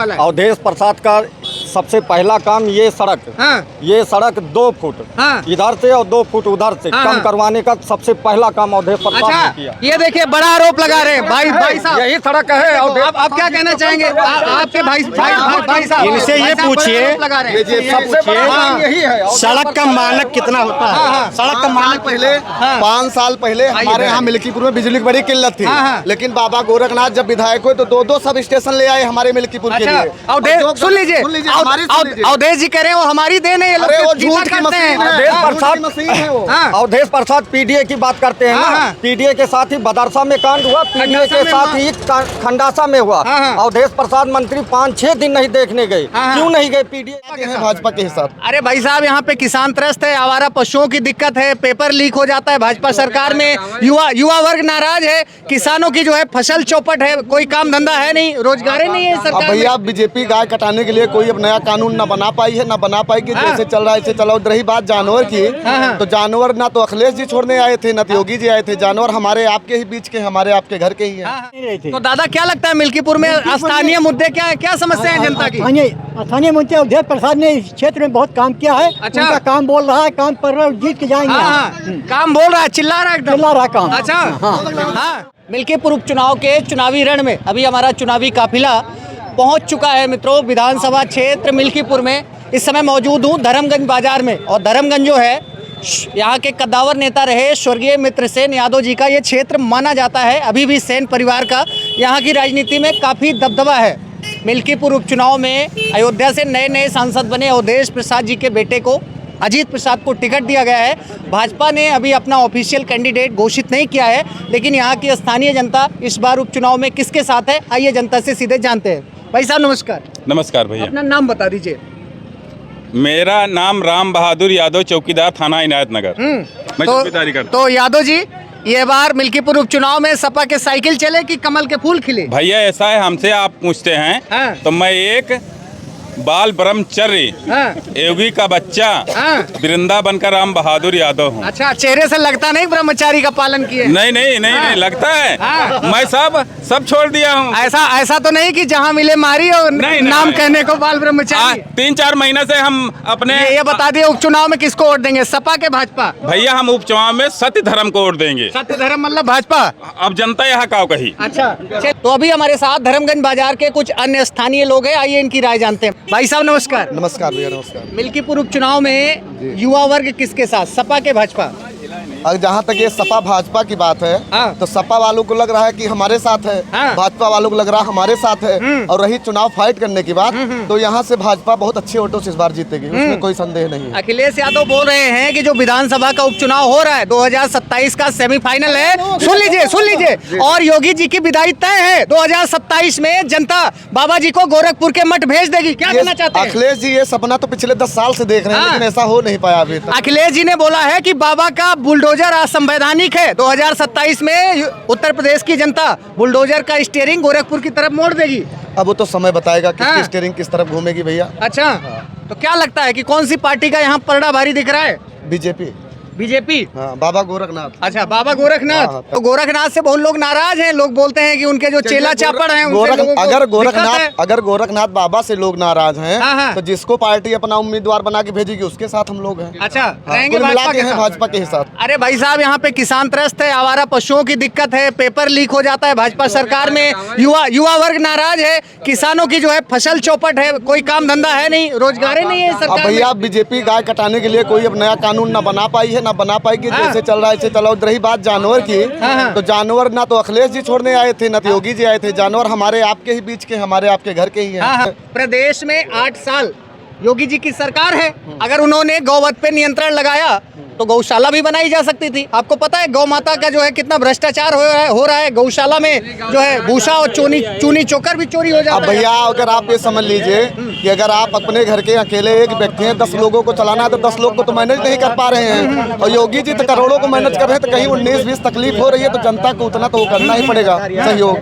अवधेश प्रसाद का सबसे पहला काम ये सड़क, ये सड़क 2 फुट इधर से और 2 फुट उधर से कम करवाने का सबसे पहला काम अवधेश प्रसाद ने किया। ये देखिए बड़ा आरोप लगा रहे हैं भाई साहब, यही सड़क है। आप क्या कहना चाहेंगे आपके भाई साहब? इनसे ये पूछिए, यही है सड़क का मानक कितना होता है? सड़क का मानक पहले 5 साल पहले हमारे यहाँ मिल्कीपुर में बिजली की बड़ी किल्लत थी, लेकिन बाबा गोरखनाथ जब विधायक हुए तो 2-2 सब स्टेशन ले आए हमारे मिल्कीपुर के लिए। अवधेश सुन लीजिए, अवधेश जी कह रहे हैं वो हमारी देन है, ये लोग वो झूठ करते हैं। अवधेश प्रसाद पीडीए की बात करते हैं ना, पीडीए के साथ ही बदरसा में कांड हुआ, पीडीए के साथ ही खंडासा में हुआ। अवधेश प्रसाद मंत्री 5-6 दिन नहीं देखने गए, क्यों नहीं गए? पीडीए भाजपा के हिसाब। अरे भाई साहब, यहाँ पे किसान त्रस्त है, आवारा पशुओं की दिक्कत है, पेपर लीक हो जाता है भाजपा सरकार में, युवा वर्ग नाराज है, किसानों की जो है फसल चौपट है, कोई काम धंधा है नहीं, रोजगार नहीं है सरकार में। भैया बीजेपी गाय कटाने के लिए कोई अब नया कानून ना बना पाई है, ना बना पाएगी। जैसे चल रहा है ऐसे चलाओ। रही बात जानवर की, तो जानवर ना तो अखिलेश जी छोड़ने आए थे, ना तो योगी जी आए थे। जानवर हमारे आपके ही बीच के, हमारे आपके घर के ही है। तो दादा क्या लगता है मिल्कीपुर में स्थानीय मुद्दे क्या समस्या है जनता की? स्थानीय मंत्री अवधेश प्रसाद ने इस क्षेत्र में बहुत काम किया है। अच्छा। उनका काम बोल रहा है, काम कर रहा है, जीत के जाएंगे। काम बोल रहा है, चिल्ला रहा है एकदम। चिल्ला रहा काम। अच्छा हाँ। मिल्कीपुर उपचुनाव के चुनावी रण में अभी हमारा चुनावी काफिला पहुंच चुका है मित्रों, विधानसभा क्षेत्र मिल्कीपुर में। इस समय मौजूद हूं धर्मगंज बाजार में, और धर्मगंज जो है यहाँ के कद्दावर नेता रहे स्वर्गीय मित्रसेन यादव जी का ये क्षेत्र माना जाता है। अभी भी सेन परिवार का यहाँ की राजनीति में काफ़ी दबदबा है। मिल्कीपुर उपचुनाव में अयोध्या से नए सांसद बने अवधेश प्रसाद जी के बेटे को, अजीत प्रसाद को टिकट दिया गया है। भाजपा ने अभी अपना ऑफिशियल कैंडिडेट घोषित नहीं किया है, लेकिन यहाँ की स्थानीय जनता इस बार उपचुनाव में किसके साथ है, आइए जनता से सीधे जानते हैं। भाई साहब नमस्कार। नमस्कार भैया। अपना नाम बता दीजिए। मेरा नाम राम बहादुर यादव, चौकीदार थाना इनायत नगर। मैं चौकीदारी करता तो यादव जी, ये बार मिल्कीपुर उपचुनाव में सपा के साइकिल चले कि कमल के फूल खिले? भैया ऐसा है, हमसे आप पूछते हैं तो मैं एक बाल ब्रह्मचर्य योगी का बच्चा वृंदा बनकर राम बहादुर यादव हूँ। अच्छा, चेहरे से लगता नहीं ब्रह्मचारी का पालन किए? नहीं लगता है। मैं सब छोड़ दिया हूँ। ऐसा तो नहीं कि जहाँ मिले मारी और नाम कहने को बाल ब्रह्मचारी। 3-4 महीने से हम अपने ये बता दिए उपचुनाव में किसको वोट देंगे, सपा के भाजपा? भैया हम उपचुनाव में सत्य धर्म को वोट देंगे। सत्य धर्म मतलब भाजपा? अब जनता यहाँ का कही। अच्छा, तो अभी हमारे साथ धर्मगंज बाजार के कुछ अन्य स्थानीय लोग हैं, आइए इनकी राय जानते हैं। भाई साहब नमस्कार। नमस्कार भैया नमस्कार। मिल्कीपुर उपचुनाव में युवा वर्ग किसके साथ, सपा के भाजपा? और जहाँ तक ये सपा भाजपा की बात है, तो सपा वालों को लग रहा है कि हमारे साथ है, भाजपा वालों को लग रहा है हमारे साथ है। और रही चुनाव फाइट करने की बात, तो यहाँ से भाजपा बहुत अच्छे वोटों से इस बार जीतेगी, उसमें कोई संदेह नहीं है। अखिलेश यादव बोल रहे हैं कि जो विधानसभा का उपचुनाव हो रहा है 2027 का सेमीफाइनल है। सुन लीजिए और योगी जी की विदाई तय है। 2027 में जनता बाबा जी को गोरखपुर के मठ भेज देगी। क्या कहना चाहते हैं? अखिलेश जी ये सपना तो पिछले 10 साल से देख रहे हैं, लेकिन ऐसा हो नहीं पाया अभी तक। अखिलेश जी ने बोला है कि बाबा का बुलडोजर असंवैधानिक है। 2027 में उत्तर प्रदेश की जनता बुलडोजर का स्टीयरिंग गोरखपुर की तरफ मोड़ देगी। अब वो तो समय बताएगा किसकी स्टीयरिंग किस तरफ घूमेगी भैया। अच्छा, तो क्या लगता है कि कौन सी पार्टी का यहाँ पलड़ा भारी दिख रहा है? बीजेपी। हाँ, बाबा गोरखनाथ। अच्छा, बाबा गोरखनाथ। तो गोरखनाथ से बहुत लोग नाराज हैं, लोग बोलते हैं कि उनके जो चेला चापड़ हैं अगर गोरखनाथ बाबा से लोग नाराज हैं, तो जिसको पार्टी अपना उम्मीदवार बना के भेजेगी उसके साथ हम लोग हैं। अच्छा, रहेंगे भाजपा के साथ। अरे भाई साहब, यहाँ पे किसान त्रस्त है, आवारा पशुओं की दिक्कत है, पेपर लीक हो जाता है भाजपा सरकार में, युवा वर्ग नाराज है, किसानों की जो है फसल चौपट है, कोई काम धंधा है नहीं, रोजगार नहीं है सरकार में। भैया बीजेपी गाय कटाने के लिए कोई अब नया कानून ना बना पाई है, ना बना पाएगी। जैसे चल रहा है ऐसे चलाओ। रही बात जानवर की, तो जानवर ना तो अखिलेश जी छोड़ने आए थे, ना तो योगी जी आए थे। जानवर हमारे आपके ही बीच के, हमारे आपके घर के ही है। प्रदेश में 8 साल योगी जी की सरकार है। अगर उन्होंने गौवध पे नियंत्रण लगाया तो गौशाला भी बनाई जा सकती थी। आपको पता है गौ माता का जो है कितना भ्रष्टाचार हो रहा है। गौशाला में जो है भूसा और चूनी चोकर भी चोरी हो जाता है। भैया अगर आप ये समझ लीजिए कि अगर आप अपने घर के अकेले एक व्यक्ति हैं, 10 लोगों को चलाना है तो 10 लोग को तो मैनेज नहीं कर पा रहे हैं। और योगी जी तो करोड़ों को मैनेज कर रहे हैं, तो कहीं 19-20 तकलीफ हो रही है तो जनता को उतना तो वो करना ही पड़ेगा सहयोग।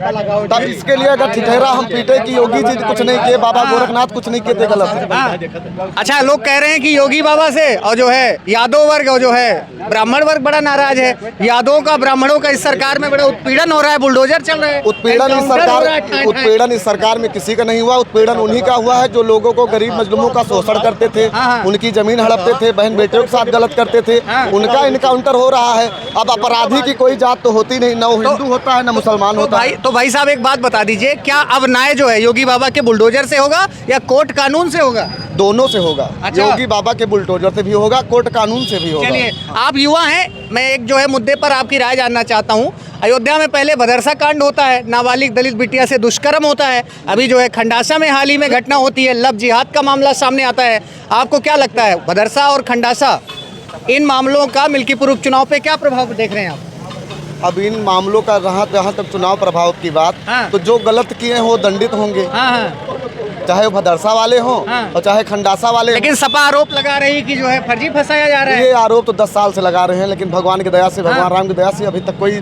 तब इसके लिए अगर ठिठेरा हम पीटे कि योगी जी कुछ नहीं किए, बाबा गोरखनाथ कुछ नहीं किए, तो गलत है। अच्छा, लोग कह रहे हैं कि योगी बाबा से और जो है यादव वर्ग और जो है ब्राह्मण वर्ग बड़ा नाराज है। यादवों का, ब्राह्मणों का इस सरकार में बड़ा उत्पीड़न हो रहा है, बुलडोजर चल रहे हैं। उत्पीड़न इस सरकार में किसी का नहीं हुआ। उत्पीड़न उन्हीं का हुआ है जो लोगों को, गरीब मजलूमों का शोषण करते थे, उनकी जमीन हड़पते थे, बहन बेटियों के साथ गलत करते थे, उनका इनकाउंटर हो रहा है। अब अपराधी की कोई जात तो होती नहीं, न हिंदू होता है न मुसलमान होता है। तो भाई साहब एक बात बता दीजिए, क्या अब न्याय जो है योगी बाबा के बुलडोजर से होगा या कोर्ट कानून से होगा? दोनों से होगा। अच्छा। योगी बाबा के बुलडोजर से भी होगा, कोर्ट कानून से भी होगा। चलिए, आप युवा हैं, मैं एक जो है मुद्दे पर आपकी राय जानना चाहता हूँ। अयोध्या में पहले भदरसा कांड होता है, नाबालिग दलित बिटिया से दुष्कर्म होता है। अभी जो है खंडासा में हाल ही में घटना होती है, लव जिहाद का मामला सामने आता है। आपको क्या लगता है भदरसा और खंडासा, इन मामलों का मिल्कीपुर उपचुनाव पे क्या प्रभाव देख रहे हैं आप? अब इन मामलों का रहा जहाँ तक चुनाव प्रभाव की बात, तो जो गलत किए हैं वो दंडित होंगे, चाहे वो भदरसा वाले हों और चाहे खंडासा वाले। लेकिन सपा आरोप लगा रही कि जो है फर्जी फंसाया जा रहा है। ये आरोप तो 10 साल से लगा रहे हैं, लेकिन भगवान की दया से, भगवान राम की दया से अभी तक कोई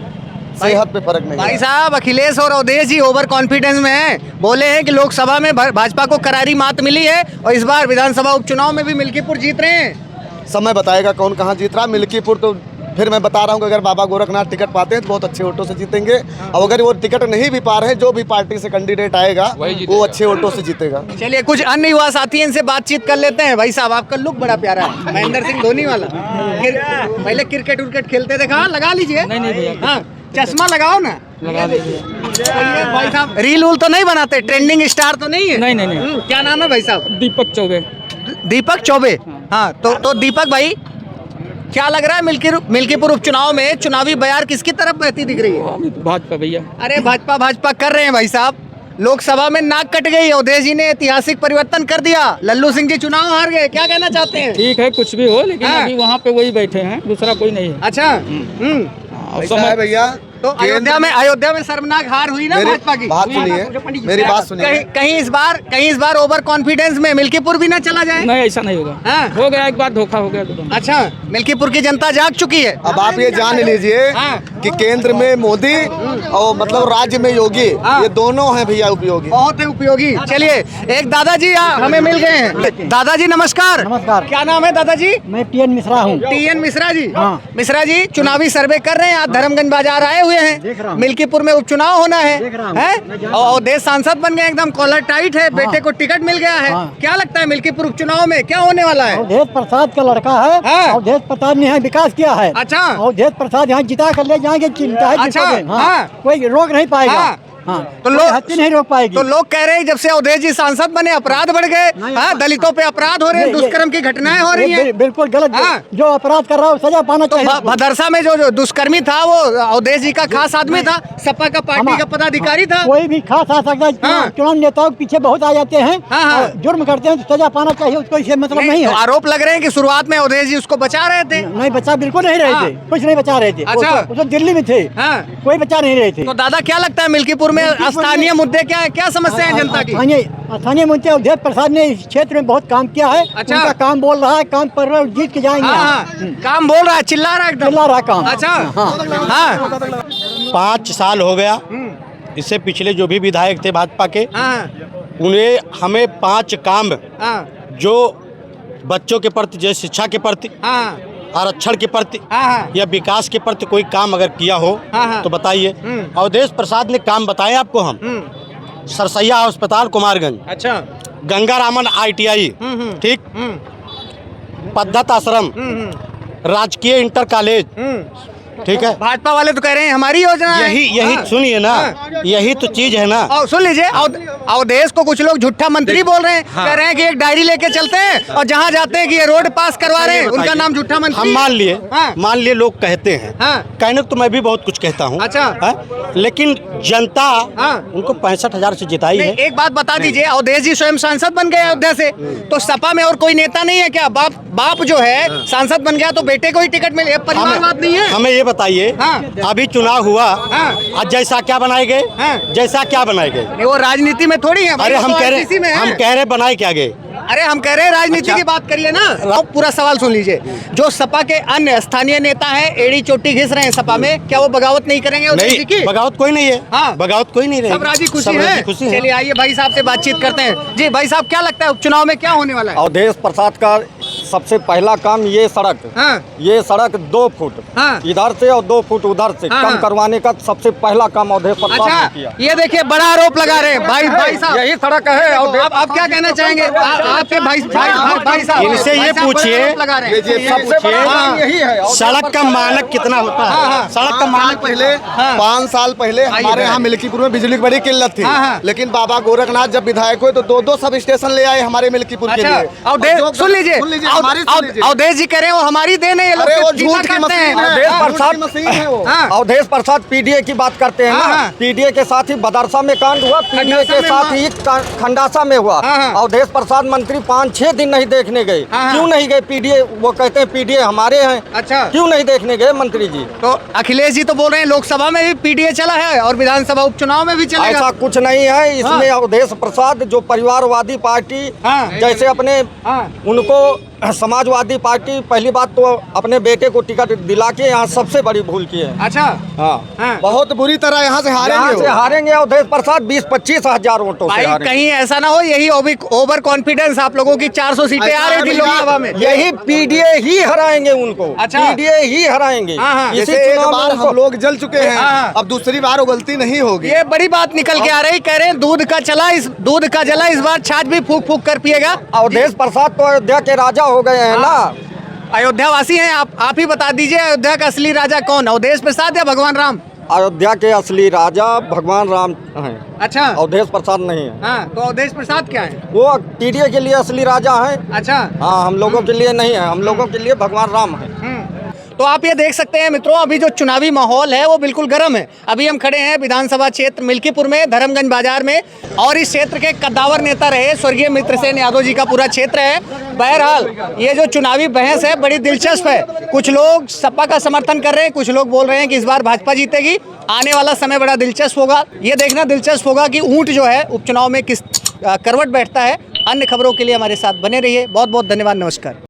सेहत पे फर्क नहीं। भाई साहब, अखिलेश और अवधेश जी ओवर कॉन्फिडेंस में हैं। बोले हैं कि लोकसभा में भाजपा को करारी मात मिली है और इस बार विधानसभा उपचुनाव में भी मिल्कीपुर जीत रहे हैं। समय बताएगा कौन कहाँ जीत रहा। मिल्कीपुर तो फिर मैं बता रहा हूँ कि अगर बाबा गोरखनाथ टिकट पाते हैं तो बहुत अच्छे वोटों से जीतेंगे, और अगर वो टिकट नहीं भी पा रहे हैं, जो भी पार्टी से कैंडिडेट आएगा वो अच्छे वोटों से जीतेगा। चलिए, कुछ अन्य युवा साथी इनसे बातचीत कर लेते हैं। भाई साहब, आपका लुक बड़ा प्यारा है, महेंद्र सिंह धोनी वाला। पहले क्रिकेट उर्केट खेलते थे, कहाँ लगा लीजिए। नहीं, हाँ, चश्मा लगाओ ना, लगा लीजिए। भाई साहब, रील उल तो नहीं बनाते, ट्रेंडिंग स्टार तो नहीं है? नहीं। क्या नाम है भाई साहब? दीपक चौबे। दीपक चौबे, हाँ। तो दीपक भाई, क्या लग रहा है मिल्कीपुर उपचुनाव में चुनावी बयार किसकी तरफ बहती दिख रही है? भाजपा भैया। अरे भाजपा कर रहे हैं भाई साहब। लोकसभा में नाक कट गई, अवधेश जी ने ऐतिहासिक परिवर्तन कर दिया, लल्लू सिंह जी चुनाव हार गए। क्या कहना चाहते हैं? ठीक है, कुछ भी हो, लेकिन अभी वहाँ पे वही बैठे हैं, दूसरा कोई नहीं है। अच्छा, ऐसा है भैया। तो अयोध्या में शर्मनाक हार हुई ना भाजपा की। बात सुनिए, मेरी बात सुनिए। कहीं इस बार ओवर कॉन्फिडेंस में मिल्कीपुर भी ना चला जाए। नहीं, ऐसा नहीं होगा। हो गया, एक बार धोखा हो गया। अच्छा, मिल्कीपुर की जनता जाग चुकी है। अब आप ये जान लीजिए कि केंद्र में मोदी और मतलब राज्य में योगी, ये दोनों हैं भैया उपयोगी, बहुत है उपयोगी। चलिए, एक दादाजी हमें मिल गए हैं। दादाजी नमस्कार। नमस्कार। क्या नाम है दादाजी? मैं टीएन मिश्रा हूँ। टीएन मिश्रा जी। हाँ। मिश्रा जी, चुनावी सर्वे कर रहे हैं, आज धर्मगंज बाजार आए हुए देख रहा हैं। हूँ। मिल्कीपुर में उपचुनाव होना है, देख रहा हूँ। हैं? और देश सांसद बन गए, एकदम कॉलर टाइट है, बेटे को टिकट मिल गया है। हाँ। क्या लगता है मिल्कीपुर उपचुनाव में क्या होने वाला है? अवधेश प्रसाद का लड़का है। हाँ। अवधेश प्रसाद ने यहाँ विकास किया है। अच्छा। अवधेश प्रसाद यहाँ जिता कर ले जाएंगे, चिंता है अच्छा, किसको भी। हाँ। कोई रोक नहीं पाएगा। हाँ। हाँ, तो कोई हत्या नहीं रोक पाएगी। तो लोग कह रहे हैं जब से अवधेश जी सांसद बने अपराध बढ़ गए, हाँ, दलितों पे अपराध हो रहे हैं, दुष्कर्म की घटनाएं हो रही हैं। बिल्कुल गलत। हाँ। जो अपराध कर रहा है सजा पाना तो चाहिए। भदरसा में जो दुष्कर्मी था वो अवधेश जी का खास आदमी था, सपा का पार्टी का पदाधिकारी था। कोई भी खास आ सकता है। हाँ। चुनाव नेताओं के पीछे बहुत आ जाते हैं। हाँ। और जुर्म करते हैं तो सजा पाना चाहिए, उसको इससे मतलब नहीं तो है। आरोप लग रहे हैं कि शुरुआत में अवधेश जी उसको बचा रहे थे। नहीं, बचा बिल्कुल नहीं रहे हाँ। थे, कुछ नहीं बचा रहे थे। अच्छा। वो तो दिल्ली में थे। हाँ। कोई बचा नहीं रहे थे। तो दादा, क्या लगता है मिल्कीपुर में स्थानीय मुद्दे क्या है, क्या समस्या है जनता की? स्थानीय मंत्री अवधेश प्रसाद ने इस क्षेत्र में बहुत काम किया है। अच्छा। उनका काम बोल रहा है, काम पर रहा है, जीत के जाएंगे। हाँ, काम बोल रहा है, चिल्ला रहा है एकदम। चिल्ला रहा काम। अच्छा, हाँ। 5 साल हो गया। इससे पिछले जो भी विधायक थे भाजपा के, उन्हें हमें 5 काम जो बच्चों के प्रति, जैसे शिक्षा के प्रति, आरक्षण के प्रति या विकास के प्रति कोई काम अगर किया हो तो बताइए। अवधेश प्रसाद ने काम बताए आपको हम। सरसैया अस्पताल कुमारगंज, अच्छा, गंगा रामन ITI, ठीक, पद्धत आश्रम, राजकीय इंटर कॉलेज, ठीक है। भाजपा वाले तो कह रहे हैं हमारी योजना है। यही सुनिए ना, यही तो चीज है ना। और सुन लीजिए, अवधेश को कुछ लोग झूठा मंत्री बोल रहे हैं, कह रहे हैं कि एक डायरी लेके चलते हैं और जहाँ जाते हैं कि ये रोड पास करवा रहे हैं, उनका नाम झूठा मंत्री। हम मान लिए लोग कहते हैं, कहने तो मैं भी बहुत कुछ कहता हूँ। अच्छा। लेकिन जनता उनको 65,000 से जिताई है। एक बात बता दीजिए, अवधेश जी स्वयं सांसद बन गए अयोध्या से, तो सपा में और कोई नेता नहीं है क्या? बाप जो है सांसद बन गया तो बेटे को ही टिकट मिले, परिवारवाद नहीं है? हमें ये बताइए, अभी चुनाव हुआ, आज जैसा क्या बनाए गए, जैसा क्या बनाए गए। नहीं, वो राजनीति में थोड़ी है। अरे हम कह रहे बनाए क्या गए। अरे हम कह रहे हैं राजनीति की बात करिए ना। पूरा सवाल सुन लीजिए। जो सपा के अन्य स्थानीय नेता हैं एड़ी चोटी घिस रहे हैं सपा में, क्या वो बगावत नहीं करेंगे? नहीं, बगावत कोई नहीं है। बगावत कोई नहीं सब राजी खुशी है। चलिए आइए भाई साहब से बातचीत करते हैं। जी भाई साहब, क्या लगता है उपचुनाव में क्या होने वाला है? अवधेश प्रसाद का सबसे पहला काम ये सड़क, ये सड़क 2 फुट इधर से और 2 फुट उधर से कम करवाने का सबसे पहला काम अवधेश प्रसाद ने किया। ये देखिए बड़ा आरोप लगा रहे हैं भाई साहब। यही सड़क है। आप क्या कहना चाहेंगे? आपके भाई साहब इनसे ये पूछिए, सबसे बड़ा काम यही है। सड़क का मानक कितना होता है? सड़क का मानक पहले 5 साल पहले हमारे यहाँ मिल्कीपुर में बिजली की बड़ी किल्लत थी, लेकिन बाबा गोरखनाथ जब विधायक हुए तो 2-2 सब स्टेशन ले आए हमारे मिल्कीपुर के लिए। सुन लीजिए, अवधेश जी कह रहे हैं वो हमारी देन है। अरे वो झूठ की मशीन है। अवधेश प्रसाद पीडीए की बात करते हैं ना। पीडीए के साथ ही बदरसा में कांड हुआ, पीडीए के साथ ही खंडासा में हुआ। अवधेश प्रसाद मंत्री 5-6 दिन नहीं देखने गए। क्यों नहीं गए पीडीए? वो कहते हैं पीडीए हमारे हैं। अच्छा, क्यों नहीं देखने गए मंत्री जी? तो अखिलेश जी तो बोल रहे हैं लोकसभा में भी पीडीए चला है और विधानसभा उपचुनाव में भी चलेगा। ऐसा कुछ नहीं है इसमें। अवधेश प्रसाद जो परिवारवादी पार्टी, जैसे अपने उनको समाजवादी पार्टी पहली बात तो अपने बेटे को टिकट दिला के यहाँ सबसे बड़ी भूल की है। अच्छा, हाँ, बहुत बुरी तरह यहाँ से हारेंगे अवधेश प्रसाद 20-25 हजार वोटों से हारेंगे। कहीं ऐसा ना हो यही ओवर कॉन्फिडेंस आप लोगों की 400 सीटें आ रही थी लोकसभा में, यही पीडीए ही हराएंगे उनको। अच्छा, पीडीए ही हराएंगे। इसी एक बार हम लोग जल चुके हैं, अब दूसरी बार वो गलती नहीं होगी। ये बड़ी बात निकल के आ रही। कह रहे हैं दूध का जला इस बार छाछ भी फूक फूक कर पिएगा। अवधेश प्रसाद तो अयोध्या के राजा हो गए हैं ना। अयोध्या वासी हैं आप ही बता दीजिए, अयोध्या का असली राजा कौन? अवधेश प्रसाद या भगवान राम? अयोध्या के असली राजा भगवान राम हैं। अच्छा, अवधेश प्रसाद नहीं है। तो अवधेश प्रसाद क्या है? वो पीडीए के लिए असली राजा है। अच्छा, हाँ, हम लोगों के लिए नहीं है, हम लोगों के लिए भगवान राम है। तो आप ये देख सकते हैं मित्रों, अभी जो चुनावी माहौल है वो बिल्कुल गर्म है। अभी हम खड़े हैं विधानसभा क्षेत्र मिल्कीपुर में, धर्मगंज बाजार में, और इस क्षेत्र के कद्दावर नेता रहे स्वर्गीय मित्रसेन यादव जी का पूरा क्षेत्र है। बहरहाल ये जो चुनावी बहस है बड़ी दिलचस्प है। कुछ लोग सपा का समर्थन कर रहे हैं, कुछ लोग बोल रहे हैं कि इस बार भाजपा जीतेगी। आने वाला समय बड़ा दिलचस्प होगा। ये देखना दिलचस्प होगा कि ऊंट जो है उपचुनाव में किस करवट बैठता है। अन्य खबरों के लिए हमारे साथ बने रहिए। बहुत बहुत धन्यवाद, नमस्कार।